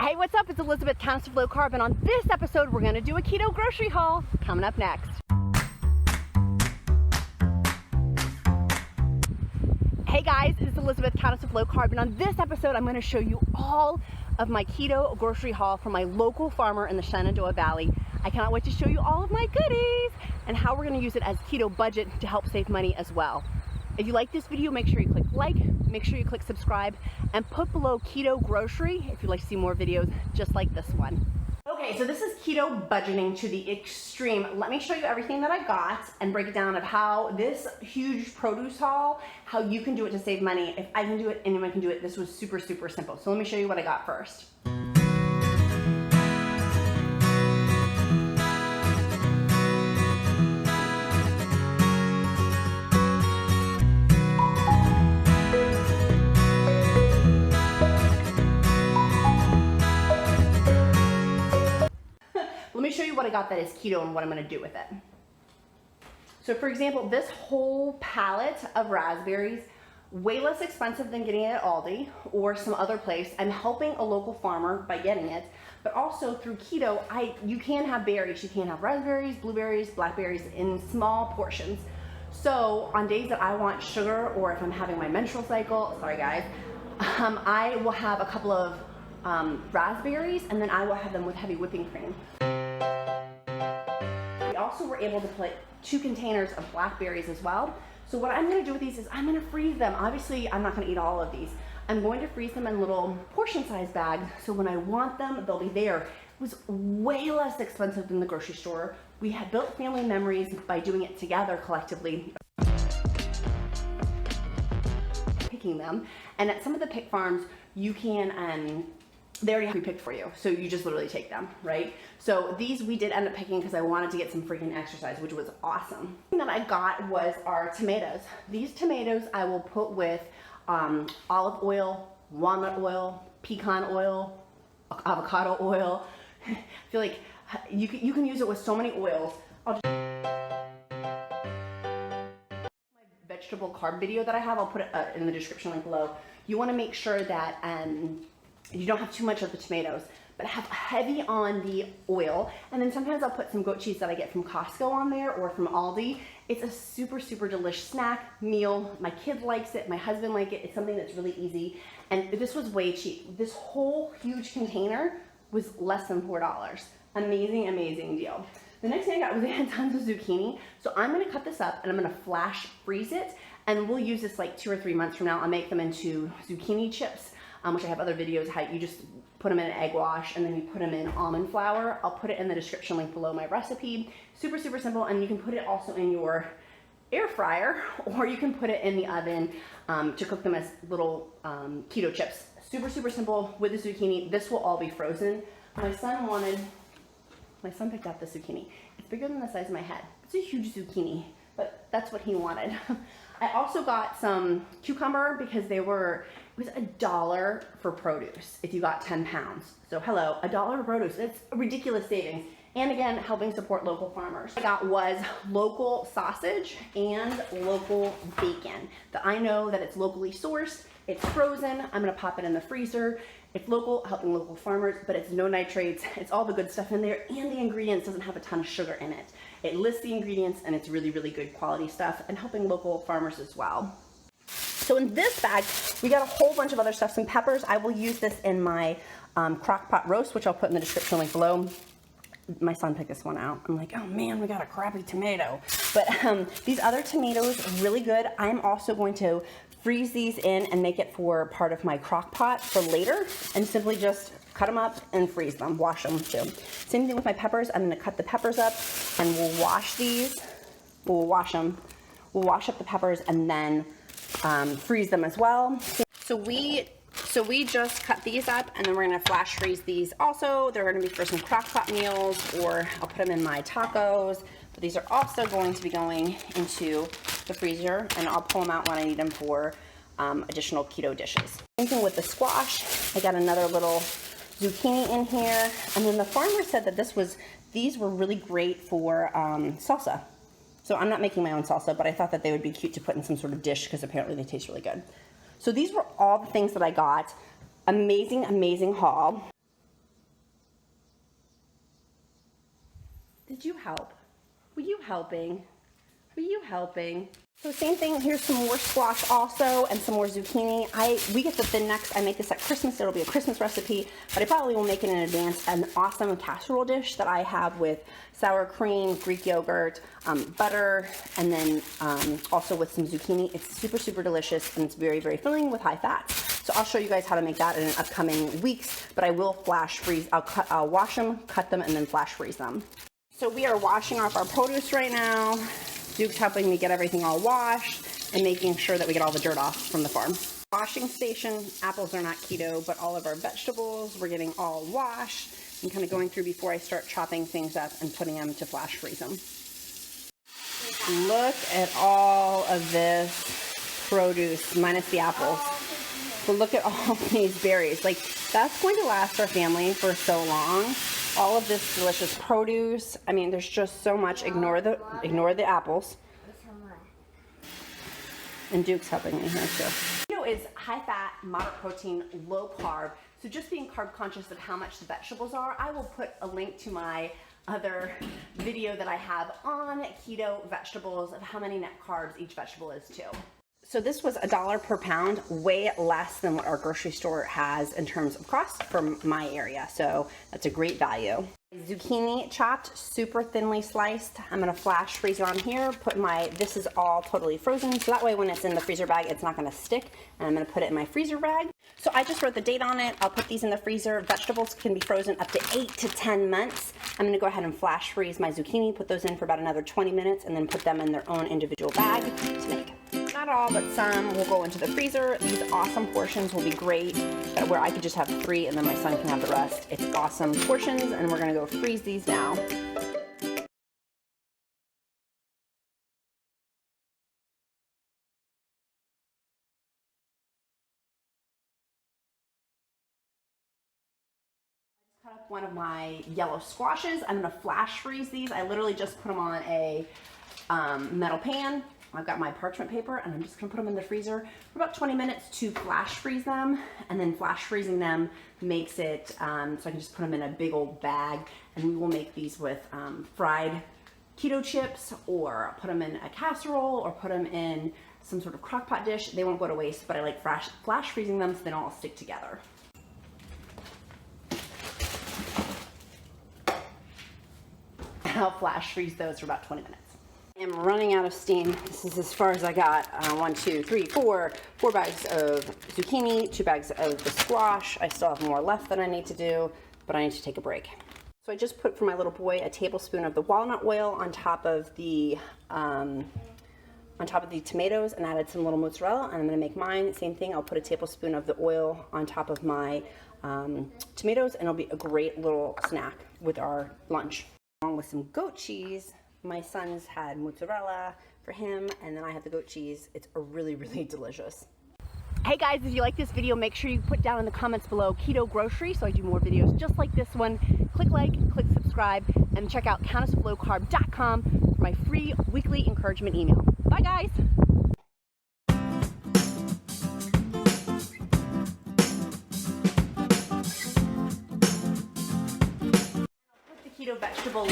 Hey, what's up? It's Elizabeth, Countess of Low Carb, and on this episode, we're gonna do a keto grocery haul. Coming up next. Hey guys, it's Elizabeth, Countess of Low Carb, and on this episode, I'm gonna show you all of my keto grocery haul from my local farmer in the Shenandoah Valley. I cannot wait to show you all of my goodies and how we're gonna use it as keto budget to help save money as well. If you like this video, make sure you click like, make sure you click subscribe, and put below keto grocery if you'd like to see more videos just like this one. Okay, so this is keto budgeting to the extreme. Let me show you everything that I got and break it down of how this huge produce haul, how you can do it to save money. If I can do it, anyone can do it. This was super, super simple. So let me show you what I got first. Let me show you what I got that is keto and what I'm going to do with it. So for example, this whole pallet of raspberries, way less expensive than getting it at Aldi or some other place. I'm helping a local farmer by getting it, but also through keto, you can have berries. You can have raspberries, blueberries, blackberries in small portions. So on days that I want sugar, or if I'm having my menstrual cycle, sorry guys, I will have a couple of raspberries, and then I will have them with heavy whipping cream. We also were able to put 2 containers of blackberries as well. So what I'm gonna do with these is I'm gonna freeze them. Obviously, I'm not gonna eat all of these. I'm going to freeze them in little portion size bags, so when I want them, they'll be there. It was way less expensive than the grocery store. We had built family memories by doing it together collectively, picking them. And at some of the pick farms, you can, they already have pre-picked for you, so you just literally take them, right? So these we did end up picking because I wanted to get some freaking exercise, which was awesome. The thing that I got was our tomatoes. These tomatoes I will put with olive oil, walnut oil, pecan oil, avocado oil. I feel like you can use it with so many oils. I'll just my vegetable carb video that I have, I'll put it in the description link below. You want to make sure that you don't have too much of the tomatoes, but have heavy on the oil. And then sometimes I'll put some goat cheese that I get from Costco on there or from Aldi. It's a super, super delicious snack meal. My kid likes it, my husband likes it. It's something that's really easy. And this was way cheap. This whole huge container was less than $4. Amazing, amazing deal. The next thing I got was they had tons of zucchini. So I'm gonna cut this up and I'm gonna flash freeze it. And we'll use this like 2 or 3 months from now. I'll make them into zucchini chips. Which I have other videos how you just put them in an egg wash and then you put them in almond flour. I'll put it in the description link below my recipe. Super, super simple, and you can put it also in your air fryer, or you can put it in the oven to cook them as little keto chips. Super, super simple with the zucchini. This will all be frozen. My son picked out the zucchini. It's bigger than the size of my head. It's a huge zucchini, but that's what he wanted. I also got some cucumber because it was $1 for produce if you got 10 pounds. So hello, $1 for produce. It's a ridiculous savings. And again, helping support local farmers. What I got was local sausage and local bacon. I know that it's locally sourced, it's frozen, I'm gonna pop it in the freezer. It's local, helping local farmers, but it's no nitrates, it's all the good stuff in there, and the ingredients doesn't have a ton of sugar in it. It lists the ingredients, and it's really, really good quality stuff, and helping local farmers as well. So in this bag, we got a whole bunch of other stuff. Some peppers. I will use this in my crock pot roast, which I'll put in the description link below. My son picked this one out. I'm like, oh man, we got a crappy tomato. But these other tomatoes are really good. I'm also going to freeze these in and make it for part of my crock pot for later, and simply just cut them up and freeze them, wash them too. Same thing with my peppers. I'm gonna cut the peppers up and we'll wash these. We'll wash them. We'll wash up the peppers and then freeze them as well. So we just cut these up, and then we're gonna flash freeze these also. They're gonna be for some crock pot meals, or I'll put them in my tacos. But these are also going to be going into the freezer, and I'll pull them out when I need them for additional keto dishes. Same thing with the squash. I got another little zucchini in here, and then the farmer said that these were really great for salsa. So I'm not making my own salsa, but I thought that they would be cute to put in some sort of dish because apparently they taste really good. So these were all the things that I got. Amazing, amazing haul. Did you help? Were you helping? Were you helping? So same thing, here's some more squash also and some more zucchini. We get the thin necks. I make this at Christmas. It'll be a Christmas recipe, but I probably will make it in advance. An awesome casserole dish that I have with sour cream, Greek yogurt, butter, and then also with some zucchini. It's super, super delicious, and it's very, very filling with high fat. So I'll show you guys how to make that in upcoming weeks, but I will flash freeze. I'll wash them, cut them, and then flash freeze them. So we are washing off our produce right now. Duke's helping me get everything all washed and making sure that we get all the dirt off from the farm. Washing station, apples are not keto, but all of our vegetables, we're getting all washed and kind of going through before I start chopping things up and putting them to flash freeze them. Look at all of this produce, minus the apples. So look at all these berries. Like, that's going to last our family for so long. All of this delicious produce. I mean, there's just so much. Ignore the apples. And Duke's helping me here too. Keto is high fat, moderate protein, low carb. So just being carb conscious of how much the vegetables are, I will put a link to my other video that I have on keto vegetables of how many net carbs each vegetable is too. So this was $1 per pound, way less than what our grocery store has in terms of cost from my area. So that's a great value. Zucchini chopped, super thinly sliced. I'm gonna flash freeze it on here. This is all totally frozen, so that way when it's in the freezer bag, it's not gonna stick. And I'm gonna put it in my freezer bag. So I just wrote the date on it. I'll put these in the freezer. Vegetables can be frozen up to 8 to 10 months. I'm gonna go ahead and flash freeze my zucchini, put those in for about another 20 minutes, and then put them in their own individual bag to make. Not all, but some will go into the freezer. These awesome portions will be great, where I could just have 3 and then my son can have the rest. It's awesome portions, and we're gonna go freeze these now. Cut up one of my yellow squashes. I'm gonna flash freeze these. I literally just put them on a metal pan. I've got my parchment paper, and I'm just gonna put them in the freezer for about 20 minutes to flash freeze them. And then flash freezing them makes it so I can just put them in a big old bag, and we will make these with fried keto chips, or put them in a casserole, or put them in some sort of crock pot dish. They won't go to waste, but I like flash freezing them so they don't all stick together. I'll flash freeze those for about 20 minutes. I'm running out of steam. This is as far as I got. 1, 2, 3, 4 bags of zucchini, 2 bags of the squash. I still have more left that I need to do, but I need to take a break. So I just put for my little boy a tablespoon of the walnut oil on top of the tomatoes, and added some little mozzarella. And I'm going to make mine. Same thing. I'll put a tablespoon of the oil on top of my tomatoes, and it'll be a great little snack with our lunch. Along with some goat cheese. My son's had mozzarella for him, and then I have the goat cheese. It's really, really delicious. Hey guys, if you like this video, make sure you put down in the comments below keto grocery, so I do more videos just like this one. Click like, click subscribe, and check out countessoflowcarb.com for my free weekly encouragement email. Bye guys. Keto vegetable